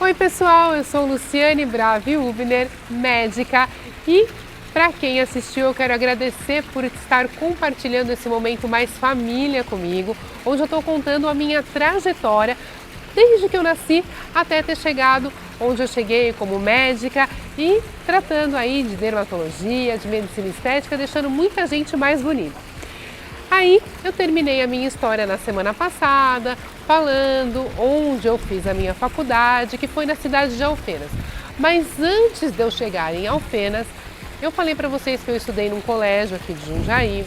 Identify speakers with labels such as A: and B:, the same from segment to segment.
A: Oi pessoal, eu sou Luciane Bravi Hubner, médica, e para quem assistiu eu quero agradecer por estar compartilhando esse momento mais família comigo, onde eu estou contando a minha trajetória desde que eu nasci até ter chegado onde eu cheguei como médica e tratando aí de dermatologia, de medicina estética, deixando muita gente mais bonita. Aí eu terminei a minha história na semana passada, falando onde eu fiz a minha faculdade, que foi na cidade de Alfenas. Mas antes de eu chegar em Alfenas, eu falei para vocês que eu estudei num colégio aqui de Jundiaí.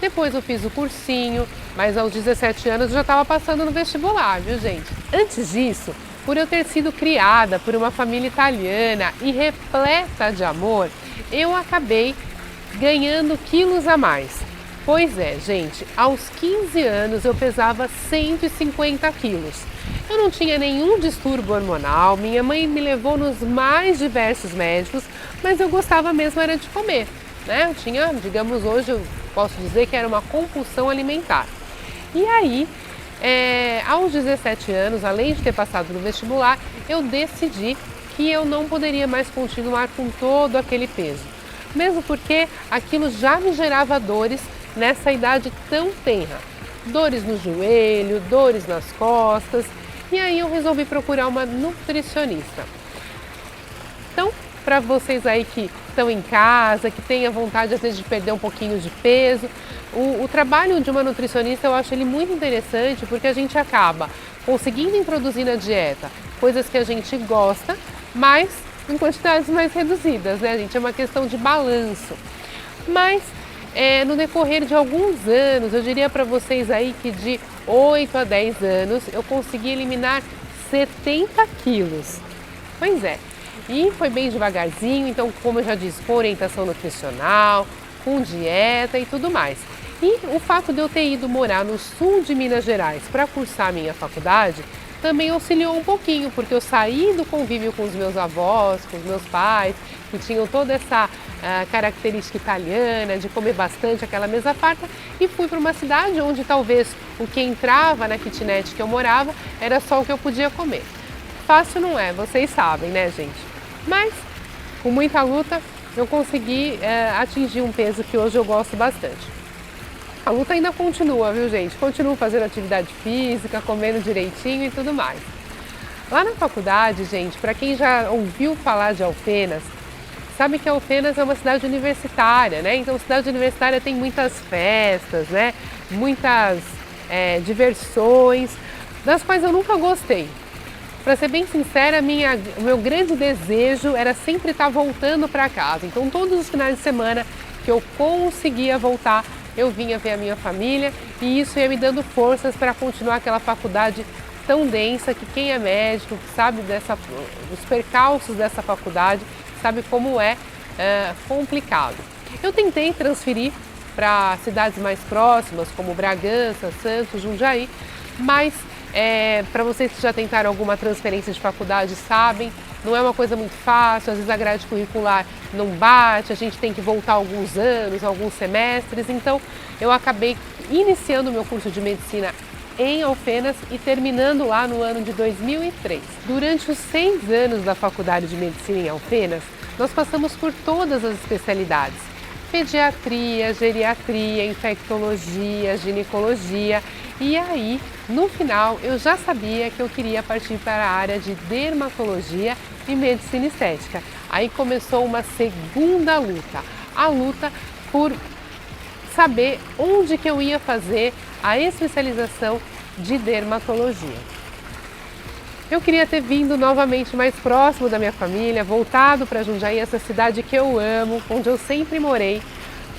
A: Depois eu fiz o cursinho, mas aos 17 anos eu já estava passando no vestibular, viu gente? Antes disso, por eu ter sido criada por uma família italiana e repleta de amor, eu acabei ganhando quilos a mais. Pois é, gente, aos 15 anos eu pesava 150 quilos. Eu não tinha nenhum distúrbio hormonal, minha mãe me levou nos mais diversos médicos, mas eu gostava mesmo era de comer, né? Eu tinha, digamos, hoje eu posso dizer que era uma compulsão alimentar. E aí, aos 17 anos, além de ter passado no vestibular, eu decidi que eu não poderia mais continuar com todo aquele peso. Mesmo porque aquilo já me gerava dores nessa idade tão tenra. Dores no joelho, dores nas costas, e aí eu resolvi procurar uma nutricionista. Então, para vocês aí que estão em casa, que têm a vontade às vezes de perder um pouquinho de peso, o trabalho de uma nutricionista eu acho ele muito interessante porque a gente acaba conseguindo introduzir na dieta coisas que a gente gosta, mas em quantidades mais reduzidas, né, gente? É uma questão de balanço. Mas no decorrer de alguns anos, eu diria para vocês aí que de 8 a 10 anos, eu consegui eliminar 70 quilos. Pois é, e foi bem devagarzinho, então, como eu já disse, com orientação nutricional, com dieta e tudo mais. E o fato de eu ter ido morar no sul de Minas Gerais para cursar minha faculdade também auxiliou um pouquinho, porque eu saí do convívio com os meus avós, com os meus pais, que tinham toda essa característica italiana de comer bastante aquela mesa farta, e fui para uma cidade onde talvez o que entrava na kitnet que eu morava era só o que eu podia comer. Fácil não é, vocês sabem, né, gente? Mas com muita luta eu consegui atingir um peso que hoje eu gosto bastante. A luta ainda continua, viu gente? Continuo fazendo atividade física, comendo direitinho e tudo mais. Lá na faculdade, gente, para quem já ouviu falar de Alfenas, sabe que Alfenas é uma cidade universitária, né? Então, cidade universitária tem muitas festas, né? Muitas diversões, das quais eu nunca gostei. Para ser bem sincera, o meu grande desejo era sempre estar voltando para casa. Então, todos os finais de semana que eu conseguia voltar, eu vinha ver a minha família, e isso ia me dando forças para continuar aquela faculdade tão densa que quem é médico, que sabe dos percalços dessa faculdade, sabe como é complicado. Eu tentei transferir para cidades mais próximas, como Bragança, Santos, Jundiaí, mas para vocês que já tentaram alguma transferência de faculdade sabem, não é uma coisa muito fácil, às vezes a grade curricular não bate, a gente tem que voltar alguns anos, alguns semestres, então eu acabei iniciando o meu curso de medicina em Alfenas e terminando lá no ano de 2003. Durante os 6 anos da faculdade de medicina em Alfenas, nós passamos por todas as especialidades: pediatria, geriatria, infectologia, ginecologia, e aí, no final, eu já sabia que eu queria partir para a área de dermatologia e medicina estética. Aí começou uma segunda luta, a luta por saber onde que eu ia fazer a especialização de dermatologia. Eu queria ter vindo novamente mais próximo da minha família, voltado para Jundiaí, essa cidade que eu amo, onde eu sempre morei,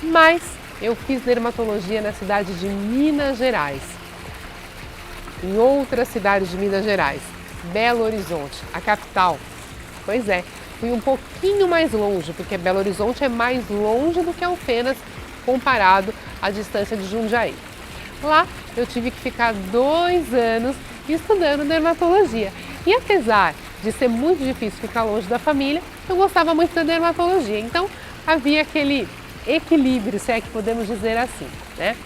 A: mas eu fiz dermatologia na cidade de Minas Gerais, em outra cidade de Minas Gerais, Belo Horizonte, a capital. Pois é, fui um pouquinho mais longe, porque Belo Horizonte é mais longe do que Alfenas, comparado à distância de Jundiaí. Lá eu tive que ficar 2 anos estudando dermatologia. E apesar de ser muito difícil ficar longe da família, eu gostava muito da dermatologia. Então havia aquele equilíbrio, se é que podemos dizer assim, né?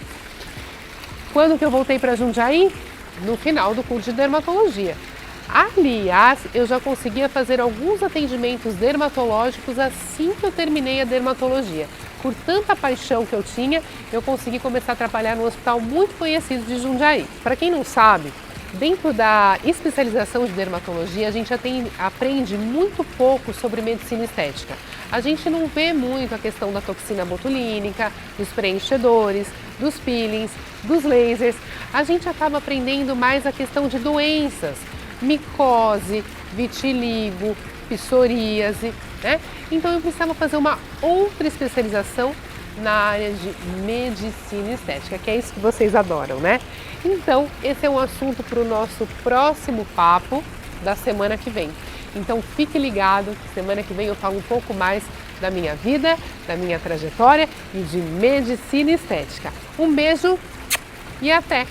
A: Quando que eu voltei para Jundiaí? No final do curso de dermatologia. Aliás, eu já conseguia fazer alguns atendimentos dermatológicos assim que eu terminei a dermatologia. Por tanta paixão que eu tinha, eu consegui começar a trabalhar num hospital muito conhecido de Jundiaí. Para quem não sabe, dentro da especialização de dermatologia, a gente aprende muito pouco sobre medicina estética. A gente não vê muito a questão da toxina botulínica, dos preenchedores, dos peelings, dos lasers. A gente acaba aprendendo mais a questão de doenças, micose, vitiligo, psoríase, né? Então eu precisava fazer uma outra especialização na área de medicina estética, que é isso que vocês adoram, né? Então, esse é um assunto para o nosso próximo papo da semana que vem. Então, fique ligado, que semana que vem eu falo um pouco mais da minha vida, da minha trajetória e de medicina estética. Um beijo e até!